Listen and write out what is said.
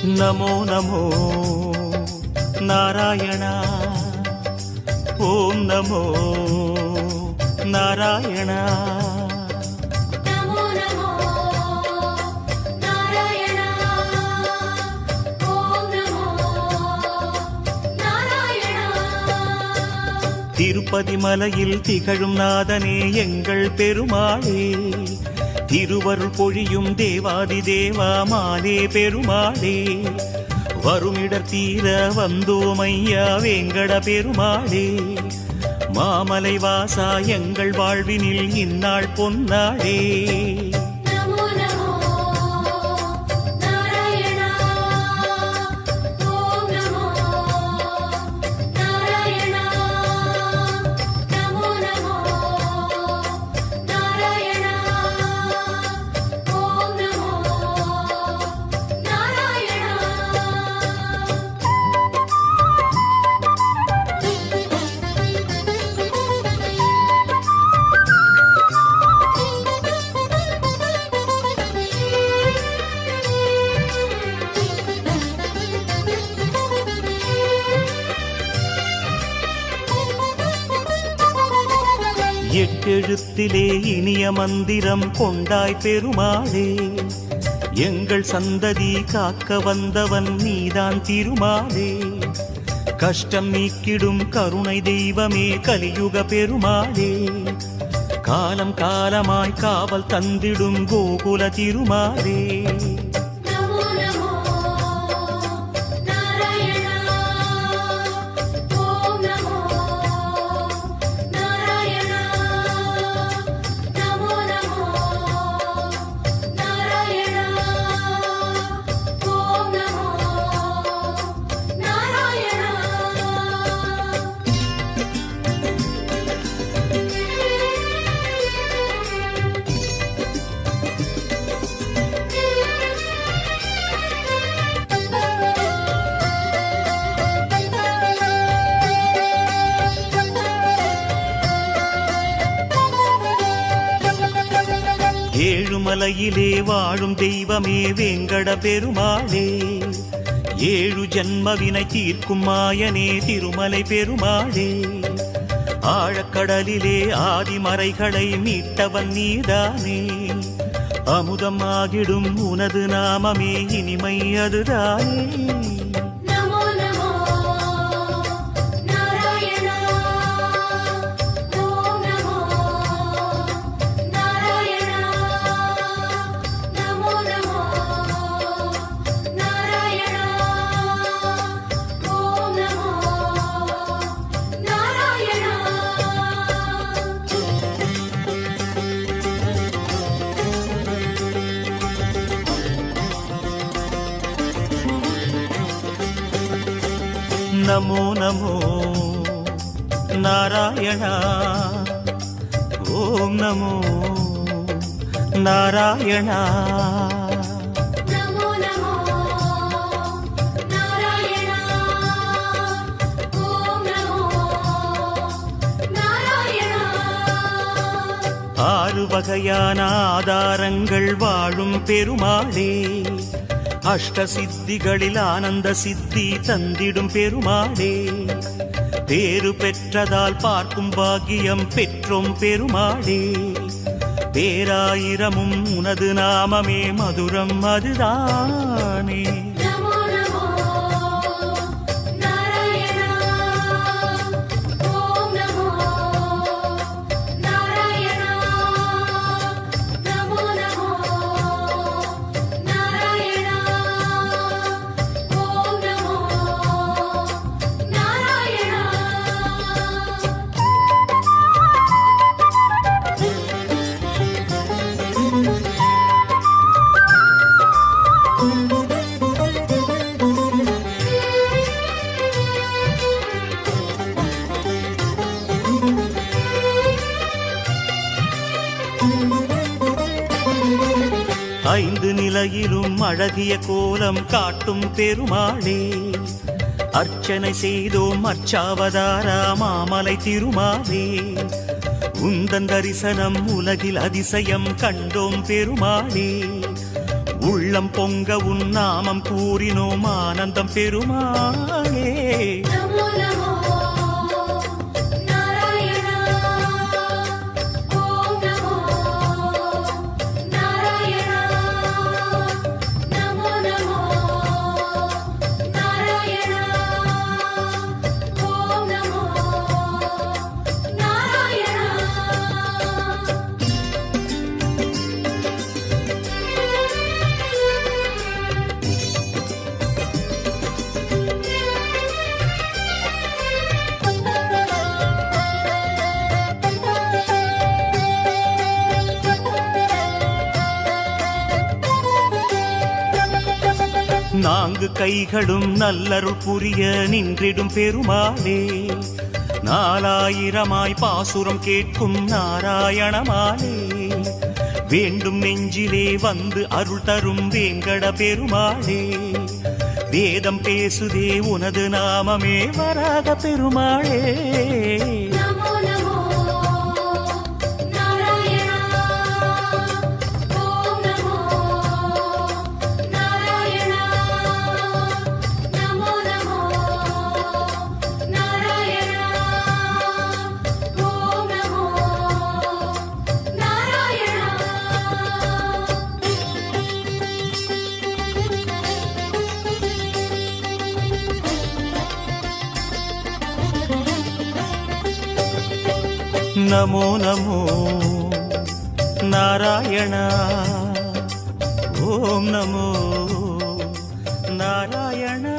नमो नमो नारायण ओम नमो नारायण नमो नमो नारायण ओम नमो नारायण திருப்பதி மலையில் திகழும் நாதனே எங்கள் பெருமாளே திருவருள் பொழியும் தேவாதி தேவா மாலே பெருமாளே வருமிடர் தீர வந்தோமையா வேங்கட பெருமாளே மாமலை வாசா எங்கள் வாழ்வினில் இந்நாள் பொன்னாளே नमो नमो नारायण ओम नमो नारायण नमो नमो नारायण ओम नमो नारायण எட்டெழுத்திலே இனிய மந்திரம் கொண்டாய் பெருமாளே எங்கள் சந்ததி காக்க வந்தவன் நீதான் திருமாலே கஷ்டம் நீக்கிடும் கருணை தெய்வமே கலியுக பெருமாளே காலம் காலமாய் காவல் தந்திடும் கோகுல திருமாலே नमो नमो नारायण ओम नमो नारायण नमो नमो नारायण ओम नमो नारायण ஏழுமலையிலே வாழும் தெய்வமே வேங்கட பெருமாளே ஏழு ஜன்மவினை தீர்க்கும் மாயனே திருமலை பெருமாளே ஆழக்கடலிலே ஆதிமறைகளை மீட்டவன் நீதானே அமுதம் ஆகிடும் உனது நாமமே இனிமை அதுதானே नमो नमो नारायण ओम नमो नारायण नमो नमो नारायण ओम नमो नारायण नमो नमो नारायण ओम नमो नारायण नमो नमो नारायण ओम नमो नारायण ஆறு வகையான ஆதாரங்கள் வாழும் பெருமாளே அஷ்ட சித்திகளில் ஆனந்த சித்தி தந்திடும் பெருமாளே பேரு பெற்றதால் பார்க்கும் பாக்கியம் பெற்றோம் பெருமாளே பேராயிரமும் உனது நாமமே மதுரம் அதுதானே नमो नमो नारायण ओम नमो नारायण नमो नमो नारायण ओम नमो नारायण ஐந்து நிலையிலும் அழகிய கோலம் காட்டும் பெருமாளே அர்ச்சனை செய்தோம் அர்ச்சாவதாரா மாமலை திருமாலே உந்தன் தரிசனம் உலகில் அதிசயம் கண்டோம் பெருமாளே உள்ளம் பொங்க உன் நாமம் கூறினோம் ஆனந்தம் பெருமாளே. நமோ நமோ நாராயணா. ஓம் நமோ நாராயணா. நமோ நமோ நாராயணா. ஓம் நமோ நாராயணா. நான்கு கைகளும் நல்லருள் புரிய நின்றிடும் பெருமாளே. நாலாயிரமாய் பாசுரம் கேட்கும் நாராயணமாலே. வேண்டும் நெஞ்சிலே வந்து அருள் தரும் வேங்கட பெருமாளே. வேதம் பேசுதே உனது நாமமே வராக பெருமாளே. நமோ நமோ நாராயணா. ஓம் நமோ நாராயணா. நமோ நமோ நாராயணா. ஓம் நமோ நாராயணா. நமோ நமோ நாராயணா. ஓம் நமோ நாராயணா.